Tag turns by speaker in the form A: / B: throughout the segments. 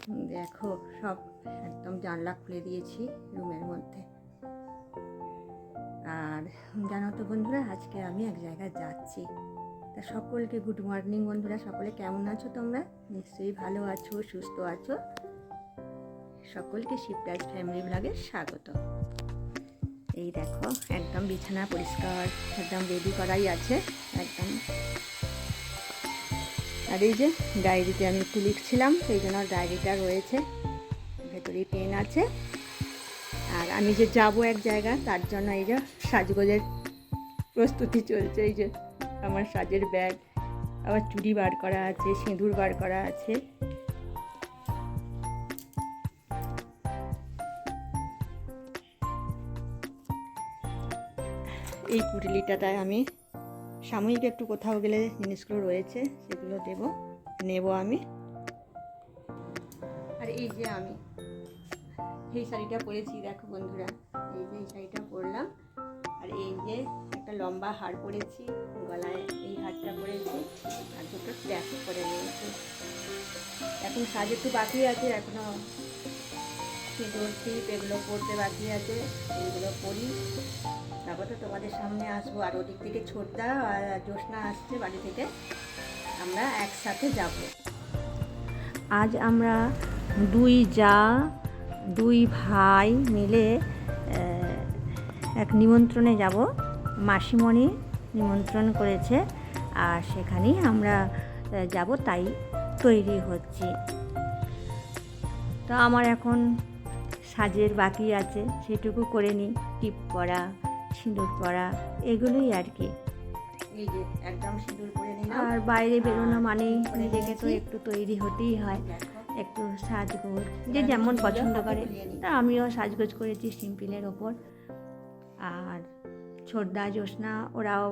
A: দেখো সব একদম জানলা খুলে দিয়েছি রুমের মধ্যে। আর জানো তো বন্ধুরা, আজকে আমি এক জায়গায় যাচ্ছি। তা সকলকে গুড মর্নিং বন্ধুরা, সকলে কেমন আছো তোমরা? নিশ্চয়ই ভালো আছো, সুস্থ আছো। সকলকে শিবরাজ ফ্যামিলি ব্লগে স্বাগত। এই দেখো একদম বিছানা পরিষ্কার, একদম রেডি করাই আছে একদম। আর এই যে ডায়েরিতে আমি একটু লিখছিলাম, সেই জন্য ডায়েরিটা রয়েছে, ভেতরেই পেন আছে। আর আমি যে যাব এক জায়গা, তার জন্য এই যে সাজগোজের প্রস্তুতি চলছে। এই যে আমার সাজের ব্যাগ, আবার চুড়ি বার করা আছে, সিঁদুর বার করা আছে। এই পুটলিটায় আমি সাময়িক একটু কোথাও গেলে জিনিসগুলো রয়েছে, সেগুলো নেব আমি। আর এই যে আমি এই শাড়িটা পরেছি, দেখো বন্ধুরা, এই যে এই শাড়িটা পরলাম। আর এই যে একটা লম্বা হার পরেছি, গলায় এই হারটা পরেছি, আর দুটো ট্যাপ করে নিয়েছি। এখন সাজ একটু বাকি আছে, এখনো সিঁদুর টিপ এগুলো পরতে বাকি আছে, এইগুলো পরি, তারপর তো তোমাদের সামনে আসবো। আর ওদিক থেকে ছোটদা আর জ্যোৎস্না আসছে বাড়ি থেকে, আমরা একসাথে যাব। আজ আমরা দুই যা দুই ভাই মিলে এক নিমন্ত্রণে যাব। মাসিমণি নিমন্ত্রণ করেছে, আর সেখানেই আমরা যাব, তাই তৈরি হচ্ছি। তো আমার এখন সাজের বাকি আছে, সেটুকু করে নিই। টিপ পরা, সিঁদুর পরা, এগুলোই আর কি। এই যে একদম সিঁদুর পরে নিলাম। আর বাইরে বেরোনো মানেই নিজেকে তো একটু তৈরি হতেই হয়, একটু সাজগোজ যে যেমন পছন্দ করে। তা আমিও সাজগোজ করেছি সিম্পলের ওপর। আর ছোটদা জ্যোৎস্না ওরাও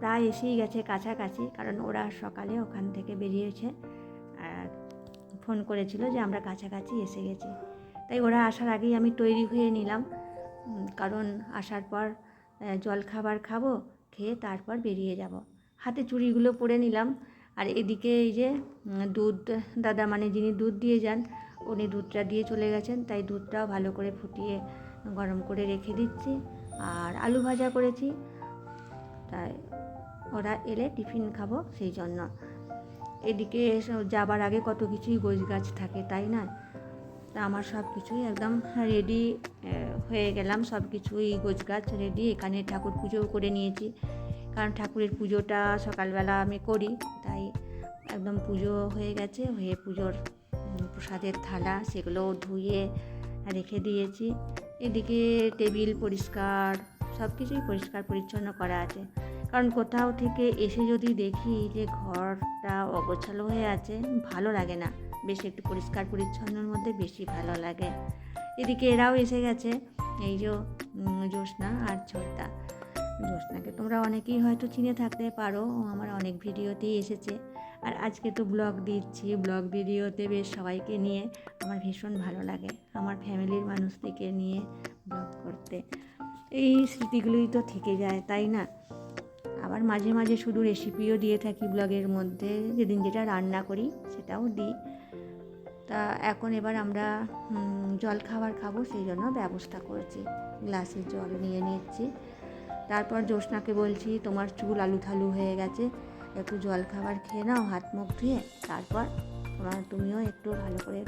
A: প্রায় এসেই গেছে কাছাকাছি, কারণ ওরা সকালে ওখান থেকে বেরিয়েছে, আর ফোন করেছিল যে আমরা কাছাকাছি এসে গেছি। তাই ওরা আসার আগেই আমি তৈরি হয়ে নিলাম, কারণ আসার পর জল খাবার খাবো, খেয়ে তারপর বেরিয়ে যাব। হাতে চুড়িগুলো পরে নিলাম। আর এদিকে এই যে দুধ দাদা, মানে যিনি দুধ দিয়ে যান, উনি দুধটা দিয়ে চলে গেছেন, তাই দুধটাও ভালো করে ফুটিয়ে গরম করে রেখে দিচ্ছি। আর আলু ভাজা করেছি, তাই ওরা এলে টিফিন খাবো সেই জন্য। এদিকে যাবার আগে কত কিছুই গোছগাছ থাকে, তাই না? তা আমার সব কিছুই একদম রেডি হয়ে গেলাম, সব কিছুই গোছগাছ রেডি। এখানে ঠাকুর পুজোও করে নিয়েছি, কারণ ঠাকুরের পুজোটা সকালবেলা আমি করি, তাই একদম পুজো হয়ে গেছে। হয়ে পুজোর প্রসাদের থালা সেগুলোও ধুয়ে রেখে দিয়েছি। এদিকে টেবিল পরিষ্কার, সব কিছুই পরিষ্কার পরিচ্ছন্ন করা আছে, কারণ কোথাও থেকে এসে যদি দেখি যে ঘরটা অগোছালো হয়ে আছে, ভালো লাগে না। বেশ একটু পরিষ্কার পরিচ্ছন্নর মধ্যে বেশি ভালো লাগে। এদিকে এরাও এসে গেছে, এই যে জ্যোৎস্না আর ছোটদা। জ্যোৎস্নাকে তোমরা অনেকেই হয়তো চিনে থাকতে পারো, ও আমার অনেক ভিডিওতেই এসেছে। আর আজকে তো ব্লগ দিচ্ছি, ব্লগ ভিডিওতে বেশ সবাইকে নিয়ে আমার ভীষণ ভালো লাগে, আমার ফ্যামিলির মানুষদেরকে নিয়ে ব্লগ করতে। এই স্মৃতিগুলোই তো থেকে যায়, তাই না? আবার মাঝে মাঝে শুধু রেসিপিও দিয়ে থাকি ব্লগের মধ্যে, যেদিন যেটা রান্না করি সেটাও দিই। তা এখন এবার আমরা জল খাবার খাবো, সেই জন্য ব্যবস্থা করছি। গ্লাসে জল নিয়ে নিচ্ছি। তারপর জ্যোৎস্নাকে বলছি, তোমার চুল আলু থালু হয়ে গেছে, একটু জল খাবার খেয়ে নাও, হাত মুখ ধুয়ে, তারপর তুমিও একটু ভালো করে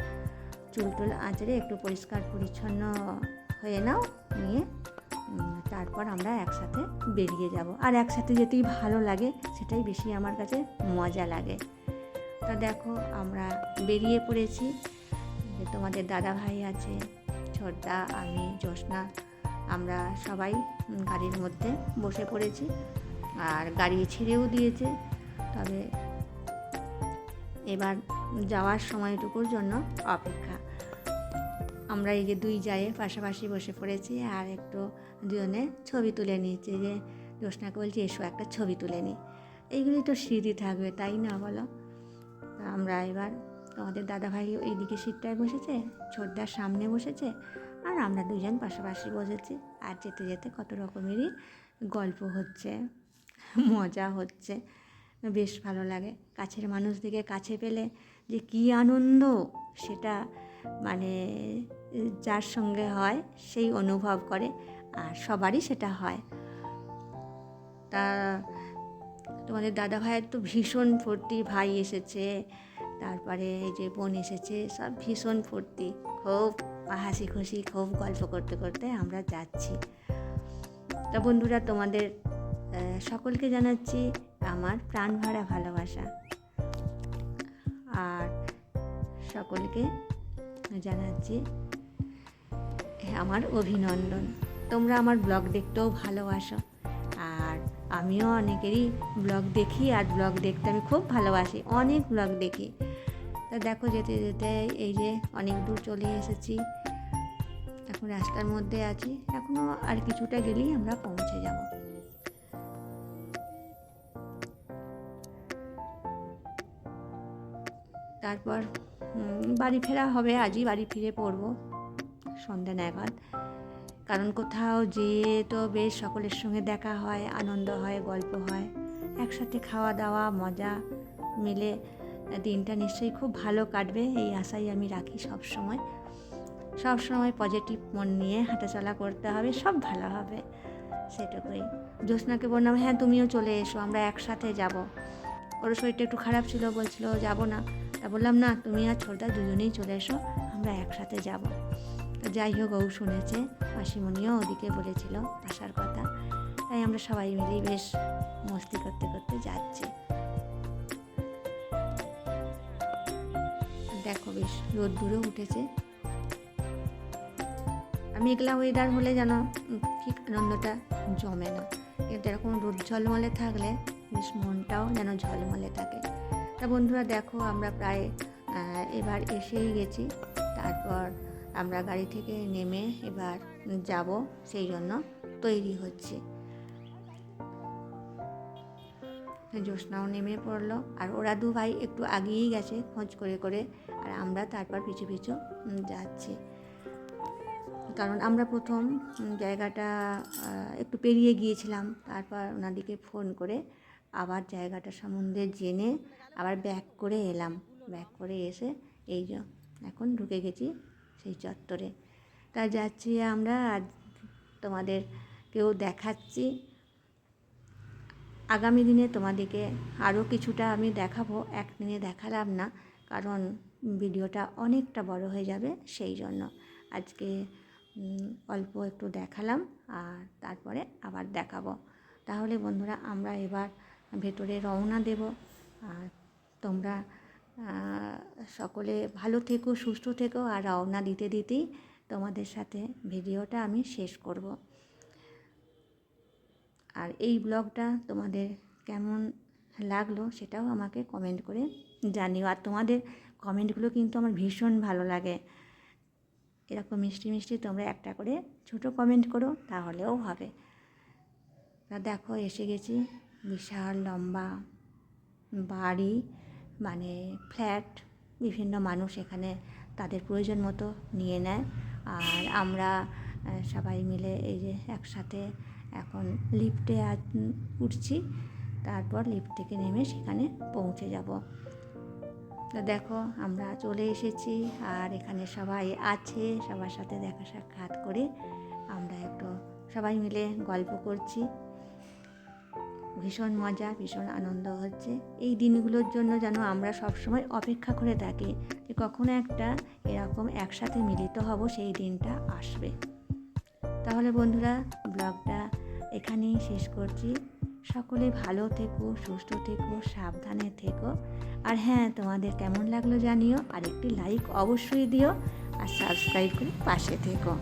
A: চুল টুল আঁচড়ে একটু পরিষ্কার পরিচ্ছন্ন হয়ে নাও, নিয়ে তারপর আমরা একসাথে বেরিয়ে যাব। আর একসাথে যেতেই ভালো লাগে, সেটাই বেশি আমার কাছে মজা লাগে। তা দেখো আমরা বেরিয়ে পড়েছি। যে তোমাদের দাদা ভাই আছে, ছোটদা, আমি, জ্যোৎস্না, আমরা সবাই গাড়ির মধ্যে বসে পড়েছি। আর গাড়ি ছেড়েও দিয়েছে, তবে এবার যাওয়ার সময়টুকুর জন্য অপেক্ষা। আমরা এই যে দুই জায়ে পাশাপাশি বসে পড়েছি, আর একটু দুজনে ছবি তুলে নিয়েছি। যে জ্যোৎস্নাকে বলছি, এসো একটা ছবি তুলে নিই, এইগুলি তো স্মৃতি থাকবে, তাই না বলো? আমরা এবার, তোমাদের দাদাভাই এইদিকে সিটটায় বসেছে, ছোটদার সামনে বসেছে, আর আমরা দুজন পাশাপাশি বসেছি। আর যেতে যেতে কত রকমেরই গল্প হচ্ছে, মজা হচ্ছে, বেশ ভালো লাগে। কাছের মানুষদিকে কাছে পেলে যে কী আনন্দ, সেটা মানে যার সঙ্গে হয় সেই অনুভব করে, আর সবারই সেটা হয়। তা তোমাদের দাদা ভাইয়ের তো ভীষণ ফুর্তি, ভাই এসেছে, তারপরে এই যে বোন এসেছে, সব ভীষণ ফুর্তি, খুব হাসি খুশি, খুব গল্প করতে করতে আমরা যাচ্ছি। তা বন্ধুরা, তোমাদের সকলকে জানাচ্ছি আমার প্রাণ ভরা ভালোবাসা, আর সকলকে জানাচ্ছি আমার অভিনন্দন। তোমরা আমার ব্লগ দেখতেও ভালোবাসো, আর আমিও অনেকেরই ব্লগ দেখি, আর ব্লগ দেখতে আমি খুব ভালোবাসি, অনেক ব্লগ দেখি। তা দেখো, যেতে যেতে এই যে অনেক দূর চলে এসেছি, এখন রাস্তার মধ্যে আছি, এখনও আর কিছুটা গেলেই আমরা পৌঁছে যাব। তারপর বাড়ি ফেরা হবে, আজই বাড়ি ফিরে পড়বো সন্ধ্যা নাগাদ। কারণ কোথাও যেয়ে তো বেশ সকলের সঙ্গে দেখা হয়, আনন্দ হয়, গল্প হয়, একসাথে খাওয়া দাওয়া মজা মিলে দিনটা নিশ্চয়ই খুব ভালো কাটবে, এই আশাই আমি রাখি। সব সময় পজিটিভ মন নিয়ে হাঁটাচলা করতে হবে, সব ভালো হবে, সেটুকুই। জ্যোৎস্নাকে বললাম, হ্যাঁ তুমিও চলে এসো, আমরা একসাথে যাব। ওর শরীরটা একটু খারাপ ছিল, বলছিল যাব না, তা বললাম না, তুমি আর ছোটদা দুজনেই চলে এসো, আমরা একসাথে যাব। তো যাই হোক, ও শুনেছে, মাসিমণিও ওদিকে বলেছিল আসার কথা, তাই আমরা সবাই মিলেই বেশ মস্তি করতে করতে যাচ্ছি। দেখো, বেশ রোদ্দুরও উঠেছে। মেঘলা ওয়েদার হলে যেন ঠিক আনন্দটা জমে না, কিন্তু এরকম রোদ ঝলমলে থাকলে বেশ মনটাও যেন ঝলমলে থাকে। তা বন্ধুরা দেখো, আমরা প্রায় এবার এসেই গেছি। তারপর আমরা গাড়ি থেকে নেমে এবার যাব, সেই জন্য তৈরি হচ্ছি। জ্যোৎস্নাও নেমে পড়লো, আর ওরা দু ভাই একটু আগিয়েই গেছে খোঁজ করে করে, আর আমরা তারপর পিছু পিছু যাচ্ছি। কারণ আমরা প্রথম জায়গাটা একটু পেরিয়ে গিয়েছিলাম, তারপর ওনাদিকে ফোন করে আবার জায়গাটা সম্বন্ধে জেনে আবার ব্যাক করে এলাম। ব্যাক করে এসে এই যে এখন ঢুকে গেছি সেই চত্বরে। তা যাচ্ছি আমরা, আর তোমাদেরকেও দেখাচ্ছি। আগামী দিনে তোমাদেরকে আরও কিছুটা আমি দেখাবো, একদিনে দেখালাম না, কারণ ভিডিওটা অনেকটা বড় হয়ে যাবে, সেই জন্য আজকে অল্প একটু দেখালাম, আর তারপরে আবার দেখাবো। তাহলে বন্ধুরা, আমরা এবার ভেতরে রওনা দেব। আর তোমরা সকলে ভালো থেকো, সুস্থ থেকো, আর রওনা দিতে দিতেই তোমাদের সাথে ভিডিওটা আমি শেষ করব। আর এই ব্লগটা তোমাদের কেমন লাগলো সেটাও আমাকে কমেন্ট করে জানিও। আর তোমাদের কমেন্টগুলো কিন্তু আমার ভীষণ ভালো লাগে। এরকম মিষ্টি মিষ্টি তোমরা একটা করে ছোটো কমেন্ট করো, তাহলেও হবে। তা দেখো, এসে গেছি। বিশাল লম্বা বাড়ি, মানে ফ্ল্যাট, বিভিন্ন মানুষ এখানে তাদের প্রয়োজন মতো নিয়ে নেয়। আর আমরা সবাই মিলে এই যে একসাথে এখন লিফটে উঠছি, তারপর লিফট থেকে নেমে সেখানে পৌঁছে যাব। তো দেখো, আমরা চলে এসেছি, আর এখানে সবাই আছে, সবার সাথে দেখা সাক্ষাৎ করে আমরা একটু সবাই মিলে গল্প করছি। ভীষণ মজা, ভীষণ আনন্দ হচ্ছে। এই দিনগুলোর জন্য যেন আমরা সবসময় অপেক্ষা করে থাকি যে কখনো একটা এরকম একসাথে মিলিত হব, সেই দিনটা আসবে। তাহলে বন্ধুরা, ব্লগটা এখানেই শেষ করছি। সকলে ভালো থেকো, সুস্থ থেকো, সাবধানে থেকো। আর হ্যাঁ, তোমাদের কেমন লাগলো জানিও, আর একটি লাইক অবশ্যই দিও, আর সাবস্ক্রাইব করে পাশে থেকো।